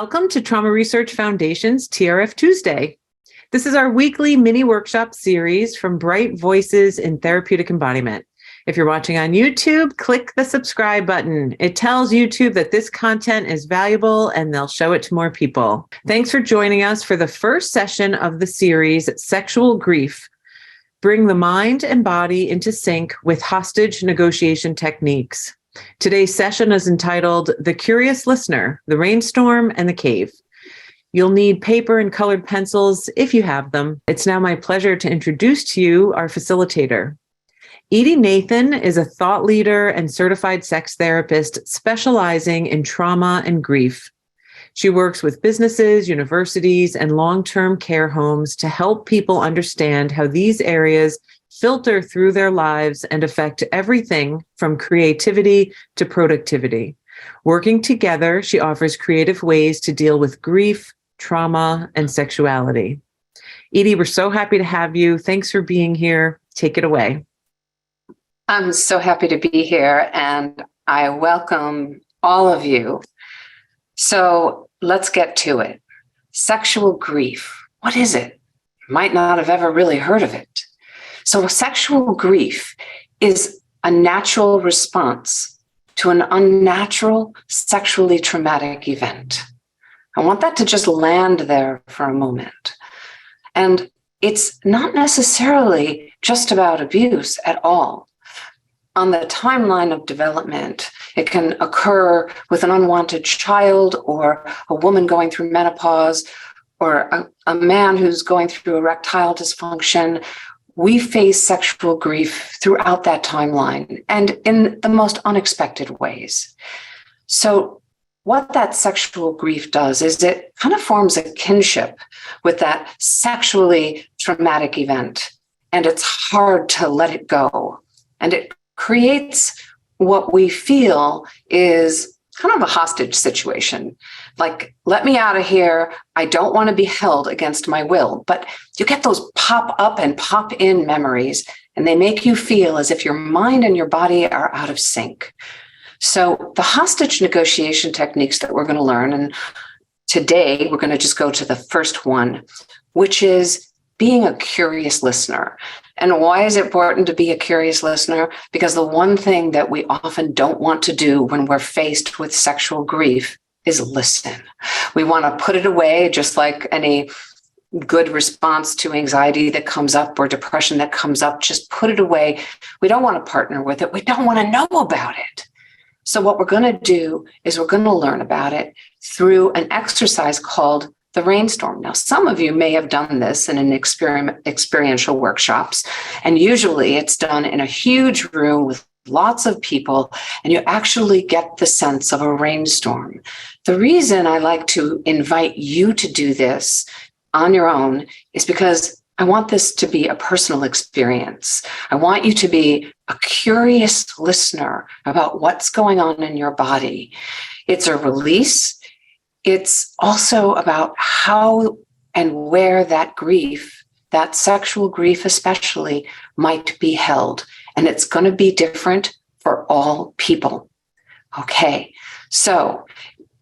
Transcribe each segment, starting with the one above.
Welcome to Trauma Research Foundation's TRF Tuesday. This is our weekly mini workshop series from Bright Voices in Therapeutic Embodiment. If you're watching on YouTube, click the subscribe button. It tells YouTube that this content is valuable and they'll show it to more people. Thanks for joining us for the first session of the series, Sexual Grief. Bring the mind and body into sync with hostage negotiation techniques. Today's session is entitled The Curious Listener, the Rainstorm, and the Cave. You'll need paper and colored pencils if you have them. It's now my pleasure to introduce to you our facilitator. Edy Nathan is a thought leader and certified sex therapist specializing in trauma and grief. She works with businesses, universities, and long-term care homes to help people understand how these areas filter through their lives and affect everything from creativity to productivity. Working together, she offers creative ways to deal with grief, trauma, and sexuality. Edy, we're so happy to have you. Thanks for being here. Take it away. I'm so happy to be here, and I welcome all of you. So let's get to it. Sexual grief. What is it? You might not have ever really heard of it. So sexual grief is a natural response to an unnatural, sexually traumatic event. I want that to just land there for a moment. And it's not necessarily just about abuse at all. On the timeline of development, it can occur with an unwanted child or a woman going through menopause or a man who's going through erectile dysfunction. We face sexual grief throughout that timeline and in the most unexpected ways. So what that sexual grief does is it kind of forms a kinship with that sexually traumatic event, and it's hard to let it go. And it creates what we feel is kind of a hostage situation. Like, let me out of here. I don't want to be held against my will. But you get those pop up and pop in memories, and they make you feel as if your mind and your body are out of sync. So the hostage negotiation techniques that we're going to learn, and today we're going to just go to the first one, which is being a curious listener. And why is it important to be a curious listener? Because the one thing that we often don't want to do when we're faced with sexual grief is listen. We want to put it away, just like any good response to anxiety that comes up or depression that comes up. Just put it away. We don't want to partner with it. We don't want to know about it. So what we're going to do is we're going to learn about it through an exercise called the Rainstorm. Now, some of you may have done this in an experiential workshops, and usually it's done in a huge room with lots of people, and you actually get the sense of a rainstorm. The reason I like to invite you to do this on your own is because I want this to be a personal experience. I want you to be a curious listener about what's going on in your body. It's a release. It's also about how and where that grief, that sexual grief especially, might be held. And it's going to be different for all people. Okay, so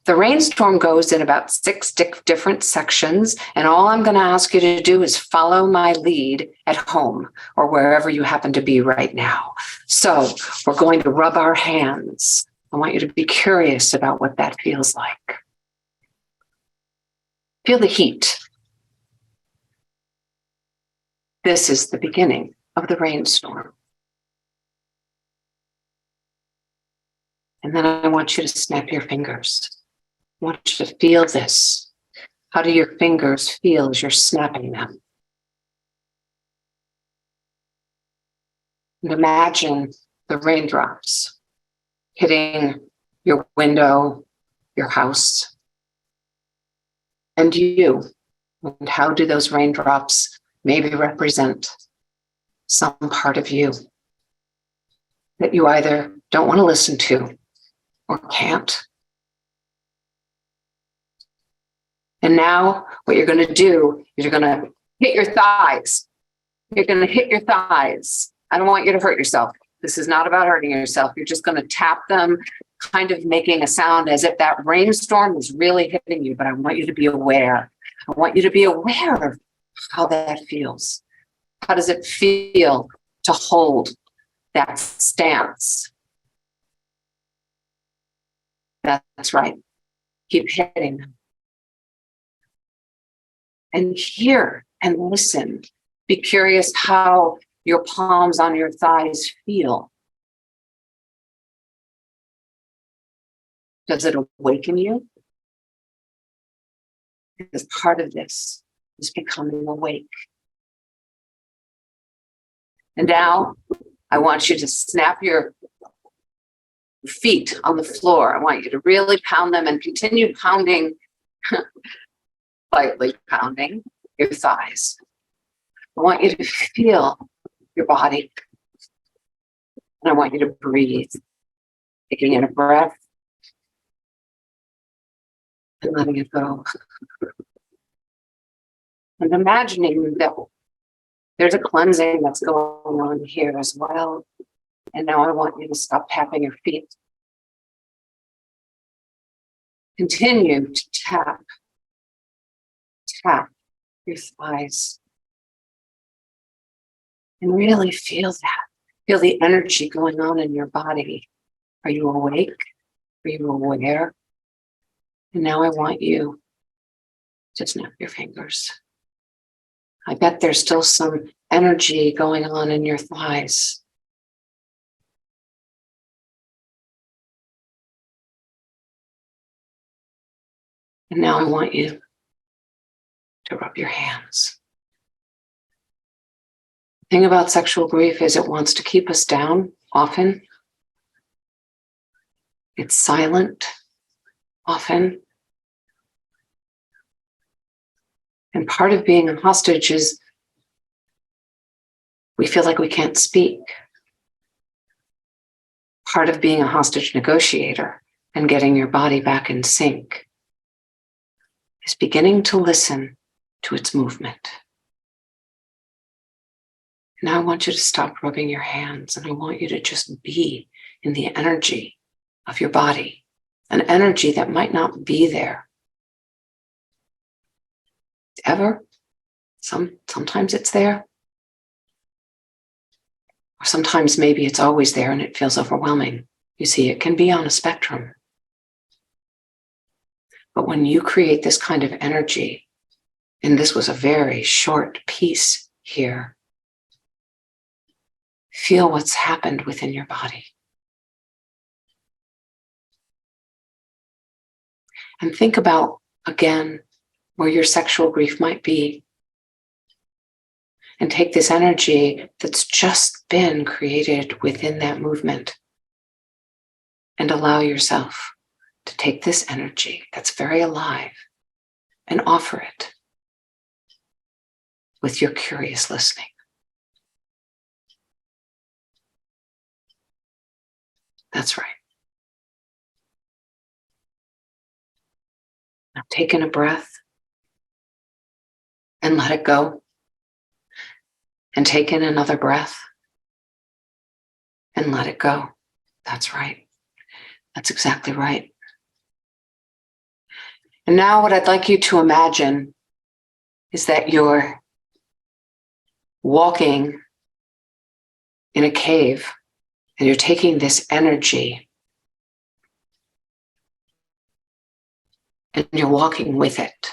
the Rainstorm goes in about 6 different sections, and all I'm going to ask you to do is follow my lead at home or wherever you happen to be right now. So we're going to rub our hands. I want you to be curious about what that feels like. Feel the heat. This is the beginning of the rainstorm. And then I want you to snap your fingers. I want you to feel this. How do your fingers feel as you're snapping them? And imagine the raindrops hitting your window, your house, and you. And how do those raindrops maybe represent some part of you that you either don't want to listen to or can't? And now what you're going to do is you're going to hit your thighs. You're going to hit your thighs. I don't want you to hurt yourself. This is not about hurting yourself. You're just going to tap them kind of making a sound as if that rainstorm is really hitting you, but I want you to be aware. I want you to be aware of how that feels. How does it feel to hold that stance? That's right. Keep hitting them. And hear and listen. Be curious how your palms on your thighs feel. Does it awaken you? Because part of this is becoming awake. And now I want you to snap your feet on the floor. I want you to really pound them and continue pounding, lightly pounding your thighs. I want you to feel your body. And I want you to breathe, taking in a breath and letting it go. And imagining that there's a cleansing that's going on here as well. And now I want you to stop tapping your feet. Continue to tap your thighs. And really feel that. Feel the energy going on in your body. Are you awake? Are you aware? And now I want you to snap your fingers. I bet there's still some energy going on in your thighs. And now I want you to rub your hands. The thing about sexual grief is it wants to keep us down often. It's silent often. And part of being a hostage is we feel like we can't speak. Part of being a hostage negotiator and getting your body back in sync is beginning to listen to its movement. Now I want you to stop rubbing your hands and I want you to just be in the energy of your body, an energy that might not be there ever. Sometimes it's there. Or sometimes maybe it's always there and it feels overwhelming. You see, it can be on a spectrum. But when you create this kind of energy, and this was a very short piece here, feel what's happened within your body. And think about, again, where your sexual grief might be. And take this energy that's just been created within that movement and allow yourself to take this energy that's very alive and offer it with your curious listening. That's right. Now take in a breath and let it go. And take in another breath and let it go. That's right. That's exactly right. And now what I'd like you to imagine is that you're walking in a cave and you're taking this energy and you're walking with it.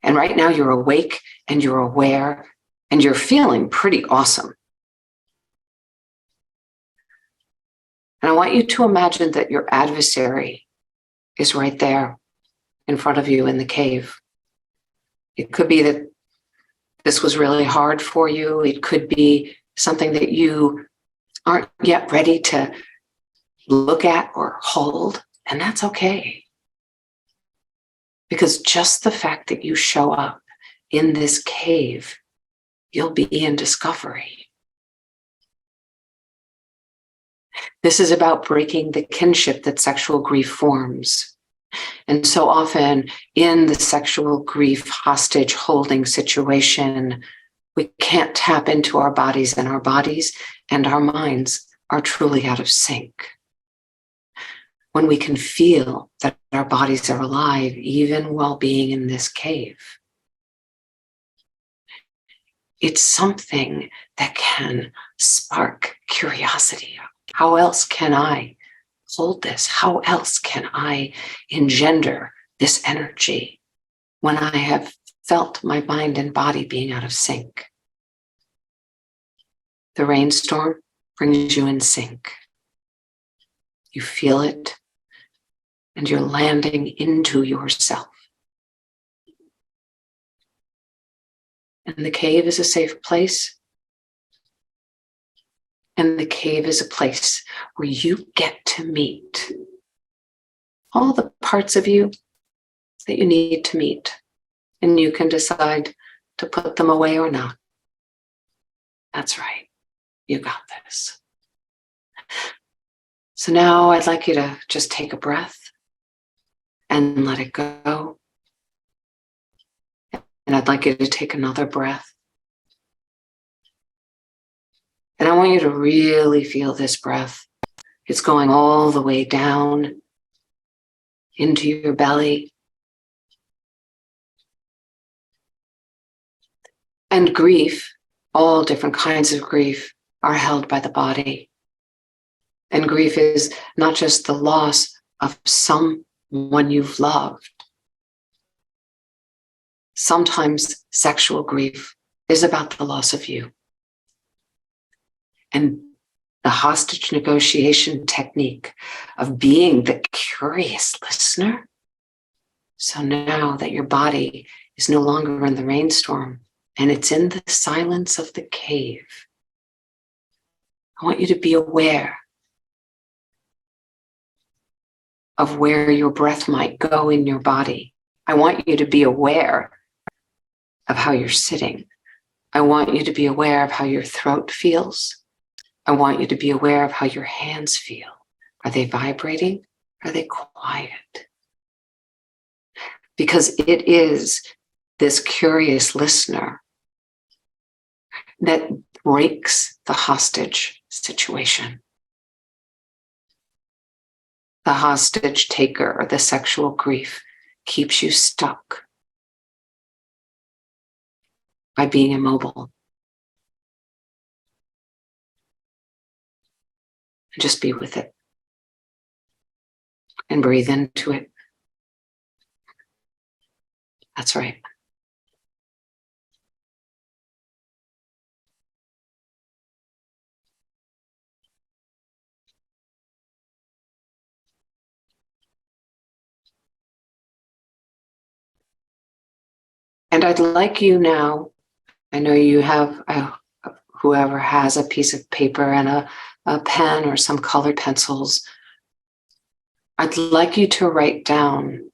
And right now you're awake and you're aware and you're feeling pretty awesome. And I want you to imagine that your adversary is right there in front of you in the cave. It could be that this was really hard for you. It could be something that you aren't yet ready to look at or hold, and that's okay. Because just the fact that you show up in this cave, you'll be in discovery. This is about breaking the kinship that sexual grief forms. And so often in the sexual grief hostage holding situation, we can't tap into our bodies and our minds are truly out of sync. when we can feel that our bodies are alive, even while being in this cave. It's something that can spark curiosity. How else can I hold this? How else can I engender this energy when I have felt my mind and body being out of sync? The rainstorm brings you in sync. You feel it, and you're landing into yourself. And the cave is a safe place. And the cave is a place where you get to meet all the parts of you that you need to meet. And you can decide to put them away or not. That's right. You got this. So now I'd like you to just take a breath and let it go. And I'd like you to take another breath. And I want you to really feel this breath. It's going all the way down into your belly. And grief, all different kinds of grief, are held by the body. And grief is not just the loss of someone you've loved. Sometimes sexual grief is about the loss of you. And the hostage negotiation technique of being the curious listener. So now that your body is no longer in the rainstorm and it's in the silence of the cave, I want you to be aware of where your breath might go in your body. I want you to be aware of how you're sitting. I want you to be aware of how your throat feels. I want you to be aware of how your hands feel. Are they vibrating? Are they quiet? Because it is this curious listener that breaks the hostage situation. The hostage taker or the sexual grief keeps you stuck by being immobile. Just be with it and breathe into it. That's right. And I'd like you now, I know you have, whoever has a piece of paper and a pen or some colored pencils, I'd like you to write down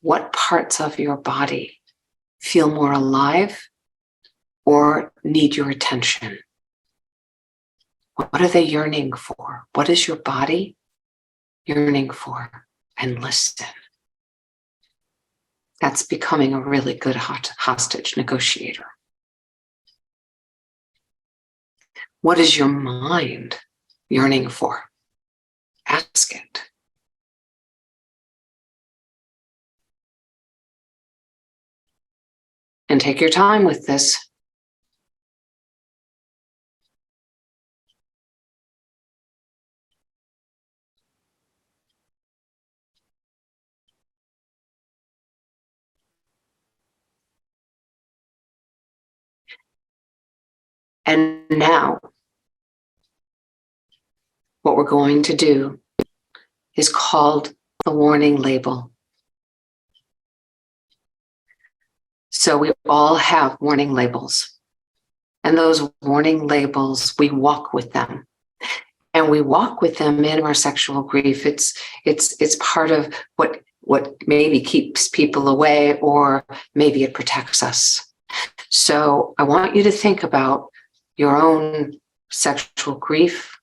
what parts of your body feel more alive or need your attention. What are they yearning for? What is your body yearning for? And listen. That's becoming a really good hostage negotiator. What is your mind yearning for? Ask it. And take your time with this. And now, what we're going to do is called the warning label. So we all have warning labels. And those warning labels, we walk with them. And we walk with them in our sexual grief. It's part of what maybe keeps people away, or maybe it protects us. So I want you to think about your own sexual grief,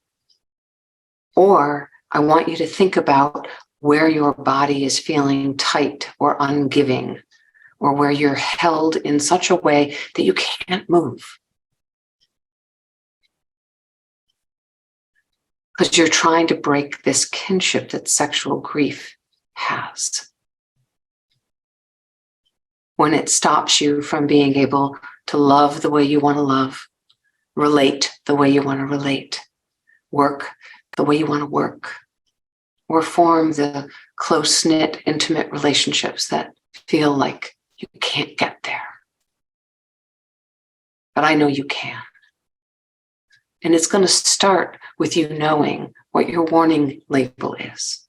or I want you to think about where your body is feeling tight or ungiving, or where you're held in such a way that you can't move. because you're trying to break this kinship that sexual grief has. When it stops you from being able to love the way you want to love, relate the way you want to relate, work the way you want to work, or form the close-knit, intimate relationships that feel like you can't get there. But I know you can. And it's going to start with you knowing what your warning label is.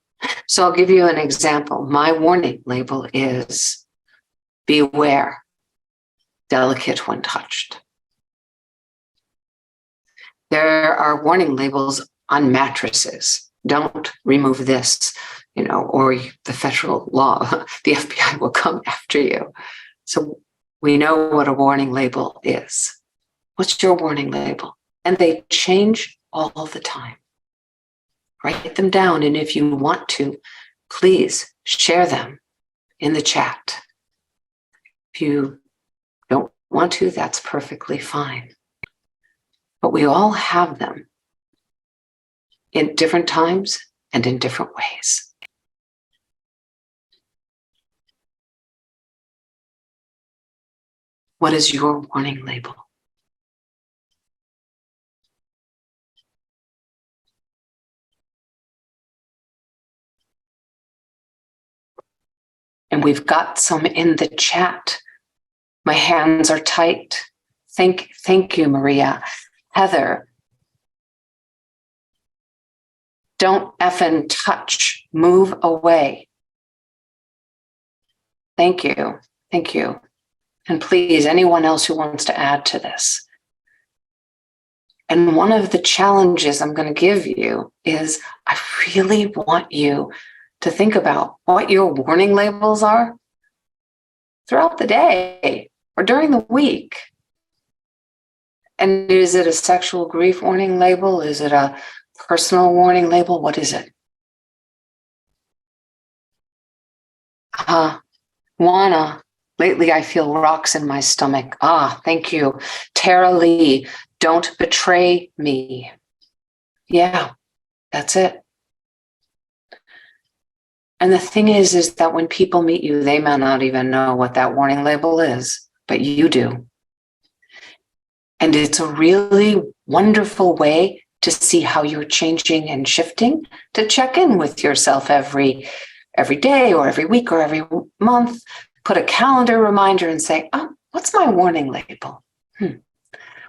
So I'll give you an example. My warning label is beware, delicate when touched. There are warning labels on mattresses. Don't remove this, or the federal law, the FBI will come after you. So we know what a warning label is. What's your warning label? And they change all the time. Write them down. And if you want to, please share them in the chat. If you don't want to, that's perfectly fine. But we all have them in different times and in different ways. What is your warning label? And we've got some in the chat. My hands are tight. Thank you, Maria. Heather. Don't effing touch. Move away. Thank you. Thank you. And please, anyone else who wants to add to this. And one of the challenges I'm going to give you is I really want you to think about what your warning labels are throughout the day or during the week. And is it a sexual grief warning label? Is it a personal warning label? What is it? Juana, lately I feel rocks in my stomach. Thank you. Tara Lee, don't betray me. Yeah, that's it. And the thing is that when people meet you, they may not even know what that warning label is, but you do. And it's a really wonderful way to see how you're changing and shifting, to check in with yourself every day or every week or every month. Put a calendar reminder and say, what's my warning label?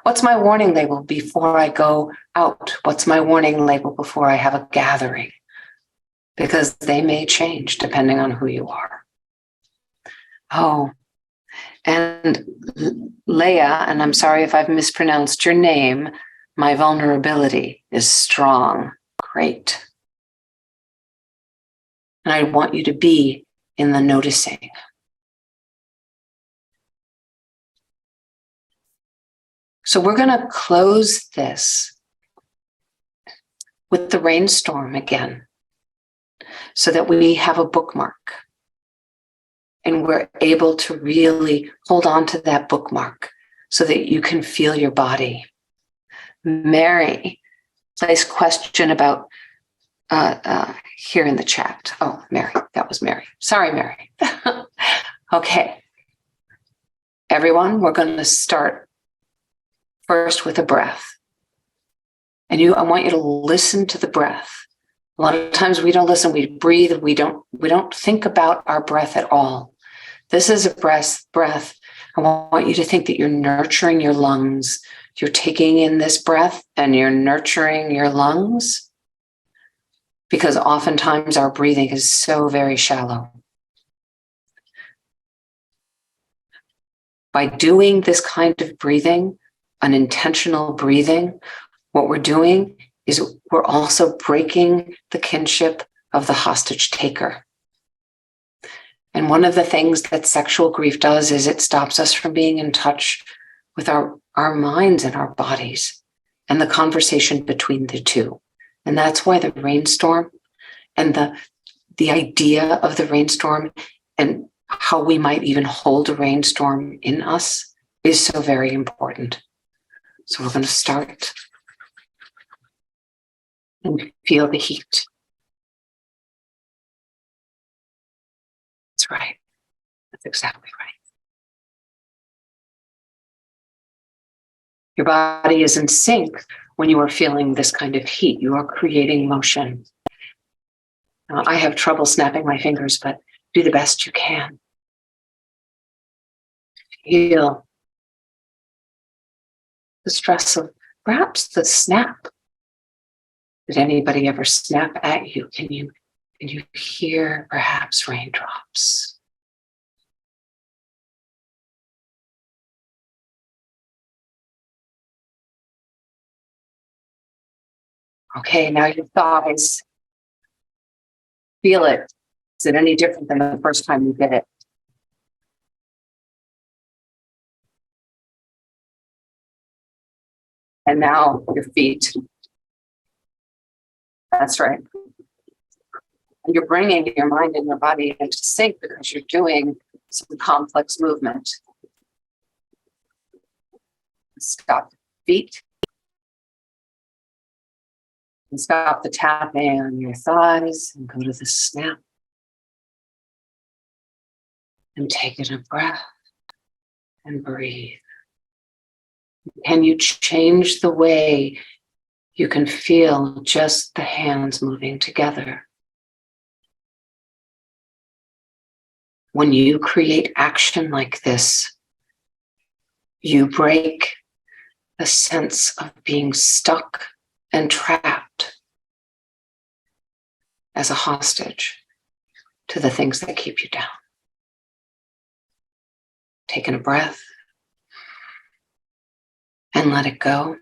What's my warning label before I go out? What's my warning label before I have a gathering? Because they may change depending on who you are. And Leah, and I'm sorry if I've mispronounced your name, my vulnerability is strong. Great. And I want you to be in the noticing. So we're going to close this with the rainstorm again, so that we have a bookmark and we're able to really hold on to that bookmark so that you can feel your body. Mary placed question about here in the chat. Mary, that was Mary. Sorry, Mary. Okay. Everyone, we're going to start first with a breath. And I want you to listen to the breath. A lot of times we don't listen, we breathe, we don't think about our breath at all. This is a breath. I want you to think that you're nurturing your lungs. You're taking in this breath and you're nurturing your lungs, because oftentimes our breathing is so very shallow. By doing this kind of breathing, an intentional breathing, what we're doing is we're also breaking the kinship of the hostage taker. And one of the things that sexual grief does is it stops us from being in touch with our minds and our bodies and the conversation between the two. And that's why the rainstorm and the idea of the rainstorm and how we might even hold a rainstorm in us is so very important. So we're going to start and feel the heat. That's right. That's exactly right. Your body is in sync when you are feeling this kind of heat. You are creating motion. Now, I have trouble snapping my fingers, but do the best you can. Feel the stress of perhaps the snap. Did anybody ever snap at you? Can you hear perhaps raindrops? Okay, now your thighs. Feel it. Is it any different than the first time you did it? And now your feet. That's right. And you're bringing your mind and your body into sync because you're doing some complex movement. Stop the feet. And stop the tapping on your thighs and go to the snap. And take in a breath and breathe. Can you change the way you can feel just the hands moving together? When you create action like this, you break a sense of being stuck and trapped as a hostage to the things that keep you down. Taking a breath and let it go.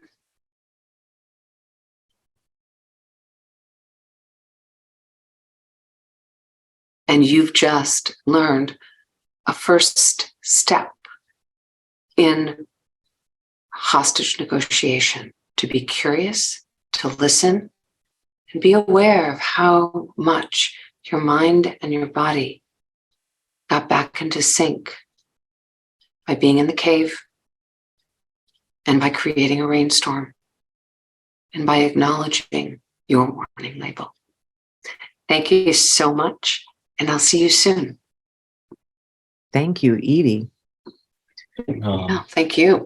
And you've just learned a first step in hostage negotiation, to be curious, to listen, and be aware of how much your mind and your body got back into sync by being in the cave and by creating a rainstorm and by acknowledging your warning label. Thank you so much, and I'll see you soon. Thank you, Edy. Thank you.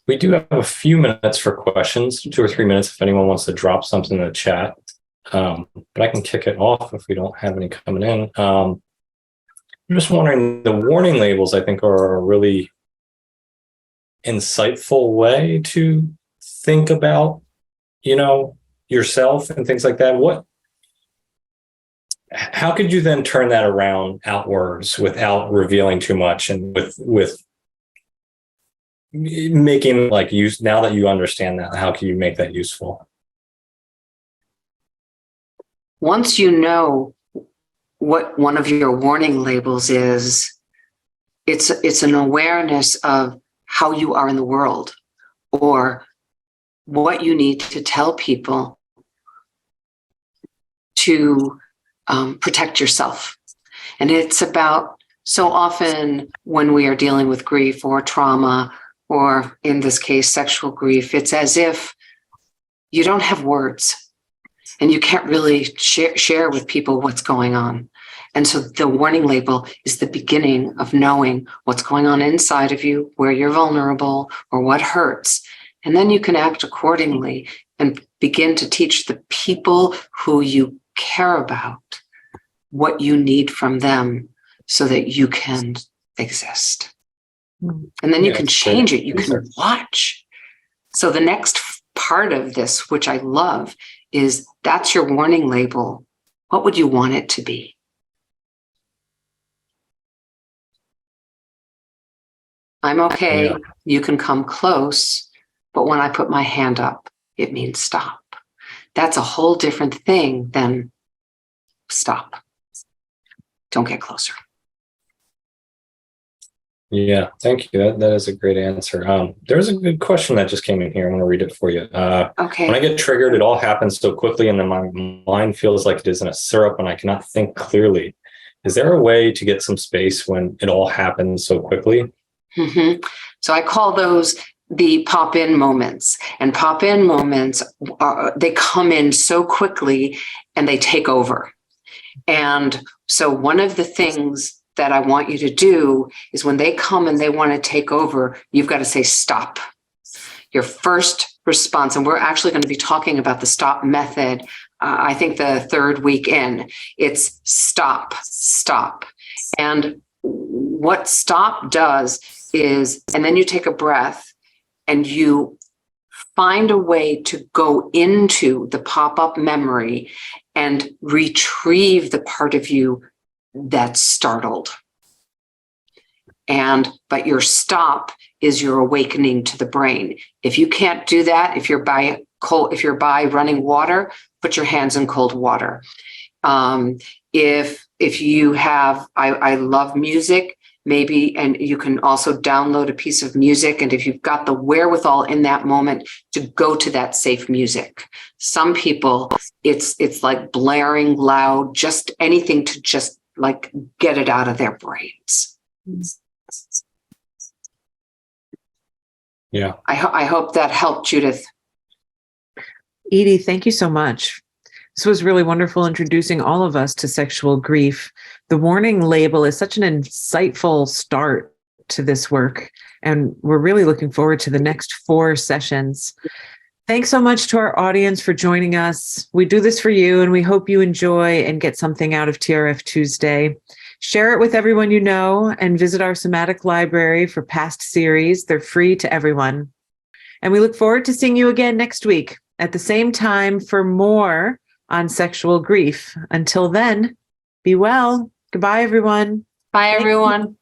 We do have a few minutes for questions, 2 or 3 minutes if anyone wants to drop something in the chat. But I can kick it off if we don't have any coming in. I'm just wondering, the warning labels, I think, are a really insightful way to think about, yourself and things like that. How could you then turn that around outwards without revealing too much, and with making use, now that you understand that, how can you make that useful? Once you know what one of your warning labels is, it's an awareness of how you are in the world, or what you need to tell people to protect yourself. And it's about, so often when we are dealing with grief or trauma, or in this case, sexual grief, it's as if you don't have words and you can't really share with people what's going on. And so the warning label is the beginning of knowing what's going on inside of you, where you're vulnerable or what hurts. And then you can act accordingly and begin to teach the people who you care about what you need from them so that you can exist. And then you can change it. You can watch. So the next part of this, which I love, is that's your warning label. What would you want it to be? I'm okay. Yeah. You can come close. But when I put my hand up, it means stop. That's a whole different thing than stop. Don't get closer. Yeah, thank you. That is a great answer. There's a good question that just came in here. I'm going to read it for you. Okay. When I get triggered, it all happens so quickly, and then my mind feels like it is in a syrup, and I cannot think clearly. Is there a way to get some space when it all happens so quickly? Mm-hmm. So I call those the pop-in moments. And pop-in moments, they come in so quickly and they take over. And so one of the things that I want you to do is when they come and they want to take over, you've got to say stop. Your first response, and we're actually going to be talking about the stop method, I think the third week in, it's stop, stop. And what stop does is, and then you take a breath and you find a way to go into the pop-up memory and retrieve the part of you that's startled. But your stop is your awakening to the brain. If you can't do that, if you're by running water, put your hands in cold water. If you have, I love music, maybe, and you can also download a piece of music. And if you've got the wherewithal in that moment to go to that safe music, some people, it's like blaring loud, just anything to just like get it out of their brains. Yeah. I hope that helped, Judith. Edy, thank you so much. This was really wonderful introducing all of us to sexual grief. The warning label is such an insightful start to this work, and we're really looking forward to the next 4 sessions. Thanks so much to our audience for joining us. We do this for you, and we hope you enjoy and get something out of TRF Tuesday. Share it with everyone you know, and visit our somatic library for past series. They're free to everyone. And we look forward to seeing you again next week at the same time for more on sexual grief. Until then, be well. Goodbye, everyone. Bye, everyone.